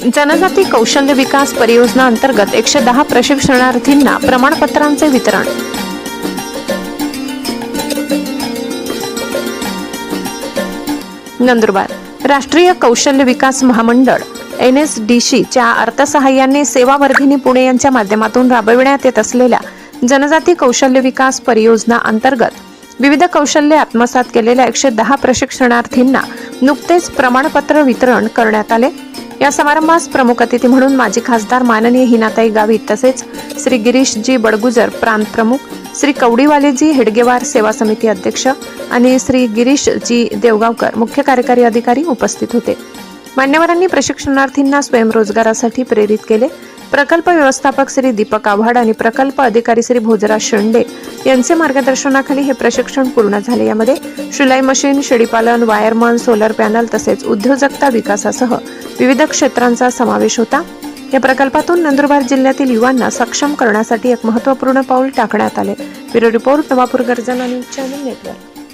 जनजाती कौशल्य विकास परियोजना अंतर्गत 110 प्रशिक्षणार्थींना प्रमाणपत्रांचे वितरण। नंदुरबार राष्ट्रीय कौशल्य विकास महामंडळ NSDC च्या अर्थसहाय्याने सेवावर्धिनी पुणे यांच्या माध्यमातून राबविण्यात येत असलेल्या जनजाती कौशल्य विकास परियोजना अंतर्गत विविध कौशल्ये आत्मसात केलेल्या 110 प्रशिक्षणार्थींना नुकतेच प्रमाणपत्र वितरण करण्यात आले। या समारंभास प्रमुख अतिथी म्हणून माजी खासदार माननीय हिनाताई गावित तसेच श्री गिरीशजी बडगुजर प्रांत प्रमुख, श्री कवडीवालेजी हेडगेवार सेवा समिती अध्यक्ष आणि श्री गिरीशजी देवगावकर मुख्य कार्यकारी अधिकारी उपस्थित होते। मान्यवरांनी प्रशिक्षणार्थींना स्वयंरोजगारासाठी प्रेरित केले। प्रकल्प व्यवस्थापक श्री दीपक आव्हाड आणि प्रकल्प अधिकारी श्री भोजराज शेंडे यांचे मार्गदर्शनाखाली हे प्रशिक्षण पूर्ण झाले। यामध्ये शिलाई मशीन, शेळीपालन, वायरमन, सोलर पॅनल तसेच उद्योजकता विकासासह विविध क्षेत्रांचा समावेश होता। या प्रकल्पातून नंदुरबार जिल्ह्यातील युवांना सक्षम करण्यासाठी एक महत्त्वपूर्ण पाऊल टाकण्यात आले। ब्युरो रिपोर्ट, नवापूर गर्जना न्यूज चॅनल नेटवर्क।